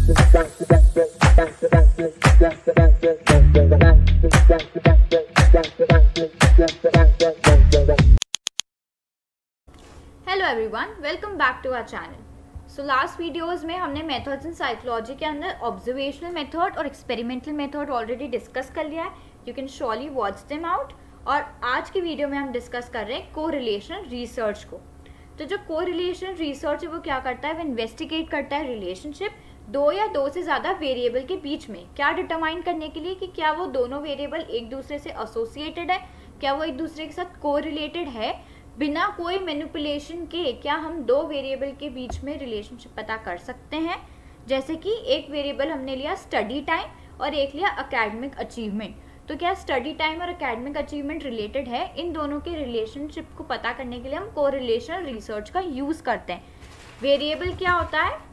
Hello everyone, welcome back to our channel. So last videos में हमने methods in psychology के अंदर observational method और एक्सपेरिमेंटल मेथड ऑलरेडी डिस्कस कर लिया है। You can surely watch them out. और आज की वीडियो में हम डिस्कस कर रहे हैं कोरिलेशन रिसर्च को। तो जो कोरिलेशन रिसर्च है वो क्या करता है, वो इन्वेस्टिगेट करता है रिलेशनशिप दो या दो से ज़्यादा वेरिएबल के बीच में, क्या डिटरमाइन करने के लिए कि क्या वो दोनों वेरिएबल एक दूसरे से एसोसिएटेड है, क्या वो एक दूसरे के साथ कोरिलेटेड है। बिना कोई मैनिपुलेशन के क्या हम दो वेरिएबल के बीच में रिलेशनशिप पता कर सकते हैं। जैसे कि एक वेरिएबल हमने लिया स्टडी टाइम और एक लिया एकेडमिक अचीवमेंट। तो क्या स्टडी टाइम और एकेडमिक अचीवमेंट रिलेटेड है? इन दोनों के रिलेशनशिप को पता करने के लिए हम कोरिलेशन रिसर्च का यूज करते हैं। वेरिएबल क्या होता है?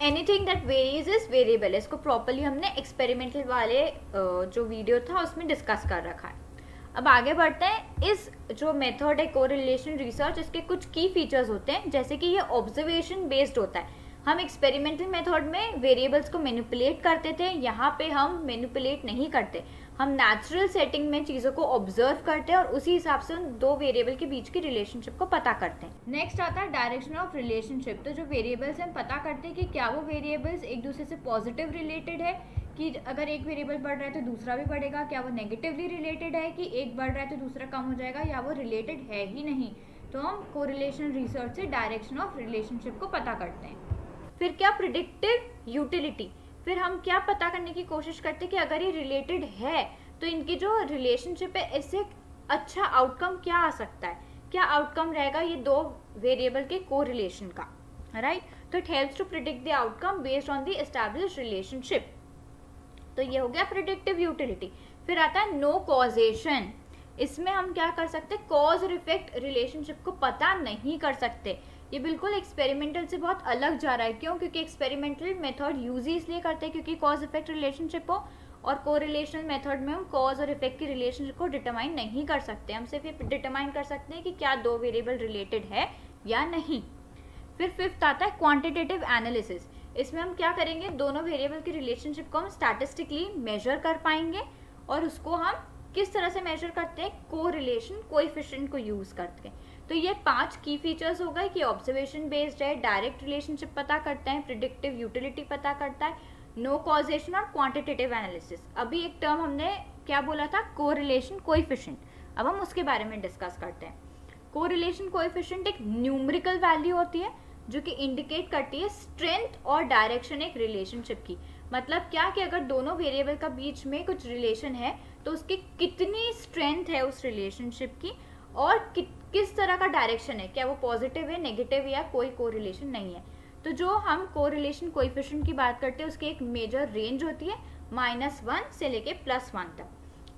Anything that varies is variable. इसको प्रॉपरली हमने एक्सपेरिमेंटल वाले जो वीडियो था उसमें डिस्कस कर रखा है। अब आगे बढ़ते हैं। इस जो मेथड है कोरिलेशन रिसर्च, इसके कुछ की फीचर्स होते हैं, जैसे कि ये ऑब्जर्वेशन बेस्ड होता है। हम एक्सपेरिमेंटल मेथड में वेरिएबल्स को मैनिपुलेट करते थे, यहाँ पे हम मैनिपुलेट नहीं करते, हम नेचुरल सेटिंग में चीज़ों को ऑब्जर्व करते हैं और उसी हिसाब से उन दो वेरिएबल के बीच की रिलेशनशिप को पता करते हैं। नेक्स्ट आता है डायरेक्शन ऑफ रिलेशनशिप। तो जो वेरिएबल्स हम पता करते हैं कि क्या वो वेरिएबल्स एक दूसरे से पॉजिटिव रिलेटेड है, कि अगर एक वेरिएबल बढ़ रहा है तो दूसरा भी बढ़ेगा, क्या वो नेगेटिवली रिलेटेड है कि एक बढ़ रहा है तो दूसरा कम हो जाएगा, या वो रिलेटेड है ही नहीं। तो हम कोरिलेशन रिसर्च से डायरेक्शन ऑफ रिलेशनशिप को पता करते हैं। फिर क्या प्रिडिक्टिव यूटिलिटी। फिर हम क्या पता करने की कोशिश करते हैं कि अगर ये रिलेटेड है तो इनकी जो रिलेशनशिप है इससे अच्छा आउटकम क्या आ सकता है, क्या आउटकम रहेगा ये दो वेरिएबल के कोरिलेशन का, राइट। तो it helps to predict the outcome based on the established relationship. तो ये हो गया प्रिडिक्टिव यूटिलिटी। फिर आता है नो कॉजेशन। इसमें हम क्या कर सकते हैं, कॉज और इफेक्ट रिलेशनशिप को पता नहीं कर सकते। ये बिल्कुल एक्सपेरिमेंटल से बहुत अलग जा रहा है। क्यों? क्योंकि एक्सपेरिमेंटल मेथड यूज ही इसलिए करते हैं क्योंकि कॉज इफेक्ट रिलेशनशिप हो, और कोरिलेशनल मेथड में हम कॉज और इफेक्ट की रिलेशनशिप को डिटरमाइन नहीं कर सकते। हम सिर्फ ये डिटरमाइन कर सकते हैं कि क्या दो वेरिएबल रिलेटेड है या नहीं। फिर फिफ्थ आता है क्वांटिटेटिव एनालिसिस। इसमें हम क्या करेंगे, दोनों वेरिएबल की रिलेशनशिप को हम स्टैटिस्टिकली मेजर कर पाएंगे। और उसको हम किस तरह से मेजर करते हैं, कोरिलेशन कोएफिशिएंट को यूज करके। तो ये 5 की फीचर्स हो गए कि ऑब्जर्वेशन बेस्ड है, डायरेक्ट रिलेशनशिप पता करता है, प्रिडिक्टिव यूटिलिटी पता करता है, नो कॉजेशन और क्वांटिटेटिव एनालिसिस। अभी एक टर्म हमने क्या बोला था, कोरिलेशन कोएफिशिएंट। अब हम उसके बारे में डिस्कस करते हैं। कोरिलेशन कोएफिशिएंट एक न्यूमेरिकल वैल्यू होती है जो कि इंडिकेट करती है स्ट्रेंथ और डायरेक्शन एक रिलेशनशिप की। मतलब क्या कि अगर दोनों वेरिएबल का बीच में कुछ रिलेशन है तो उसकी कितनी स्ट्रेंथ है उस रिलेशनशिप की, और किस तरह का डायरेक्शन है, क्या वो पॉजिटिव है, नेगेटिव, या कोई कोरिलेशन नहीं है। तो जो हम कोरिलेशन कोएफिशिएंट की बात करते हैं उसकी एक मेजर रेंज होती है -1 से लेके +1 तक।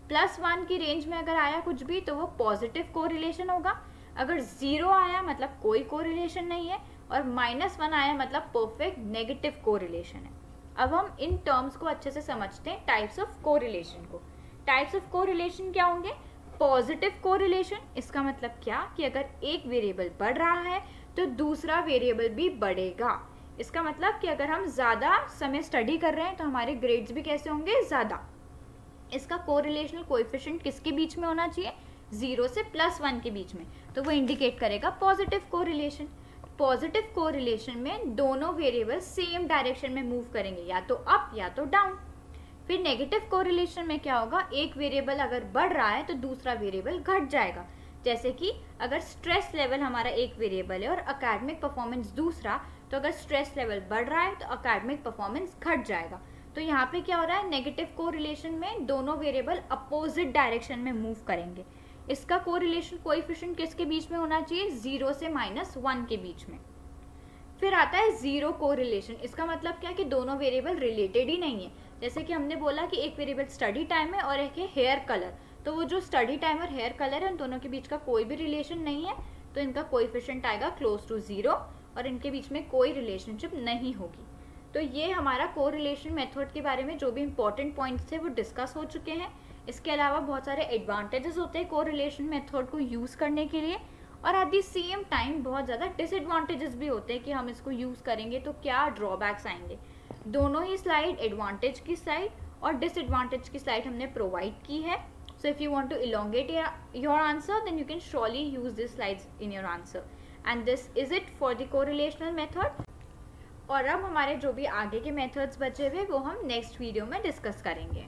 +1 की रेंज में अगर आया कुछ भी तो वो पॉजिटिव कोरिलेशन होगा, अगर 0 आया मतलब कोई कोरिलेशन नहीं है, और -1 आया मतलब परफेक्ट नेगेटिव कोरिलेशन है। अब हम इन टर्म्स को अच्छे से समझते हैं, टाइप्स ऑफ कोरिलेशन को। टाइप्स ऑफ कोरिलेशन क्या होंगे? पॉजिटिव कोरिलेशन, इसका मतलब क्या कि अगर एक वेरिएबल बढ़ रहा है तो दूसरा वेरिएबल भी बढ़ेगा। इसका मतलब कि अगर हम ज़्यादा समय स्टडी कर रहे हैं तो हमारे ग्रेड्स भी कैसे होंगे, ज़्यादा। इसका कोरिलेशनल कोएफिशिएंट किसके बीच में होना चाहिए, 0 से +1 के बीच में, तो वो इंडिकेट करेगा पॉजिटिव कोरिलेशन। पॉजिटिव कोरिलेशन में दोनों वेरिएबल सेम डायरेक्शन में मूव करेंगे, या तो अप या तो डाउन। फिर नेगेटिव कोरिलेशन में क्या होगा, एक वेरिएबल अगर बढ़ रहा है तो दूसरा वेरिएबल घट जाएगा। जैसे कि अगर स्ट्रेस लेवल हमारा एक वेरिएबल है और एकेडमिक परफॉर्मेंस दूसरा, तो अगर स्ट्रेस लेवल बढ़ रहा है तो एकेडमिक परफॉर्मेंस घट जाएगा। तो यहाँ पे क्या हो रहा है, नेगेटिव कोरिलेशन में दोनों वेरिएबल अपोजिट डायरेक्शन में मूव करेंगे। इसका कोरिलेशन कोएफिशिएंट किसके बीच में होना चाहिए, 0 से -1 के बीच में। फिर आता है जीरो कोरिलेशन। इसका मतलब क्या कि दोनों वेरिएबल रिलेटेड ही नहीं है। जैसे कि हमने बोला कि एक वेरिएबल स्टडी टाइम है और एक है हेयर कलर, तो वो जो स्टडी टाइम और हेयर कलर है उन दोनों के बीच का कोई भी रिलेशन नहीं है, तो इनका कोएफिशिएंट आएगा क्लोज टू 0 और इनके बीच में कोई रिलेशनशिप नहीं होगी। तो ये हमारा कोरिलेशन मेथड के बारे में जो भी इंपॉर्टेंट पॉइंट्स थे वो डिस्कस हो चुके हैं। इसके अलावा बहुत सारे एडवांटेजेस होते हैं कोरिलेशन मेथड को यूज़ करने के लिए, और एट द सेम टाइम बहुत ज़्यादा डिसएडवांटेजेस भी होते हैं कि हम इसको यूज़ करेंगे तो क्या ड्रॉबैक्स आएंगे। दोनों ही स्लाइड, एडवांटेज की स्लाइड और डिसएडवांटेज की स्लाइड हमने प्रोवाइड की है. So if you want to elongate your answer, then you can surely use these slides in your answer. And this is it for the correlational method. और अब हमारे जो भी आगे के मेथड्स बचे हुए वो हम नेक्स्ट वीडियो में डिस्कस करेंगे.